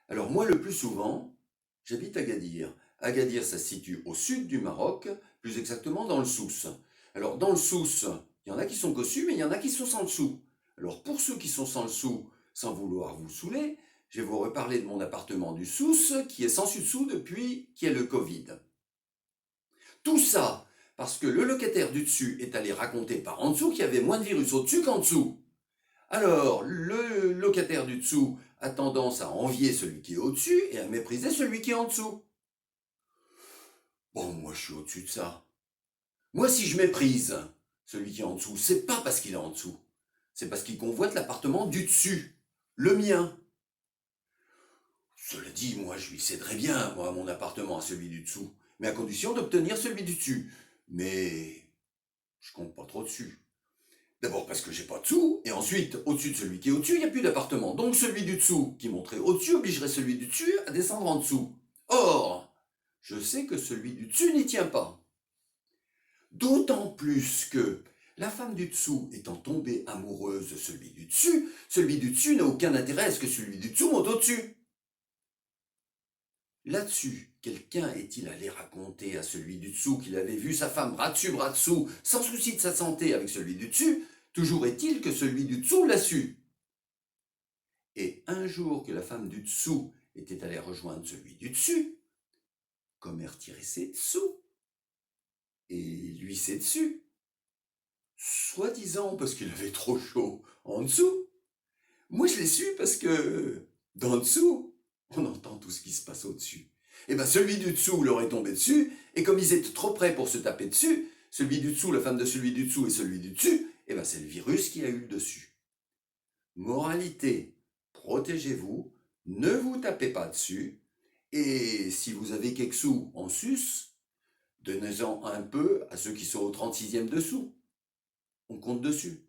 Alors moi, le plus souvent, j'habite Agadir. Agadir, ça se situe au sud du Maroc, plus exactement dans le Souss. Alors dans le Souss, il y en a qui sont cossus, mais il y en a qui sont sans le sou. Alors pour ceux qui sont sans le sou, sans vouloir vous saouler, je vais vous reparler de mon appartement du Souss, qui est sans sous depuis qu'il y a le Covid. Tout ça parce que le locataire du dessus est allé raconter par en dessous qu'il y avait moins de virus au-dessus qu'en dessous. Alors, le locataire du dessous a tendance à envier celui qui est au-dessus et à mépriser celui qui est en dessous. Bon, moi je suis au-dessus de ça. Moi, si je méprise celui qui est en dessous, c'est pas parce qu'il est en dessous. C'est parce qu'il convoite l'appartement du dessus. Le mien. Cela dit, moi je lui céderais bien, moi, mon appartement à celui du dessous. Mais à condition d'obtenir celui du dessus. Mais je compte pas trop dessus. D'abord parce que j'ai pas de sous, et ensuite, au-dessus de celui qui est au-dessus, il n'y a plus d'appartement. Donc celui du dessous qui monterait au-dessus obligerait celui du dessus à descendre en dessous. Or, je sais que celui du dessus n'y tient pas. D'autant plus que la femme du dessous étant tombée amoureuse de celui du dessus n'a aucun intérêt à ce que celui du dessous monte au-dessus. Là-dessus, quelqu'un est-il allé raconter à celui du dessous qu'il avait vu sa femme bras dessous, sans souci de sa santé avec celui du dessus? Toujours est-il que celui du dessous l'a su. Et un jour que la femme du dessous était allée rejoindre celui du dessus, comme elle retirait ses dessous, et lui ses dessus, soi-disant parce qu'il avait trop chaud en dessous. Moi je l'ai su parce que d'en dessous, on entend tout ce qui se passe au-dessus. Et bien celui du dessous leur est tombé dessus, et comme ils étaient trop près pour se taper dessus, celui du dessous, la femme de celui du dessous et celui du dessus, et bien c'est le virus qui a eu le dessus. Moralité, protégez-vous, ne vous tapez pas dessus, et si vous avez quelques sous en sus, donnez-en un peu à ceux qui sont au 36e dessous. On compte dessus.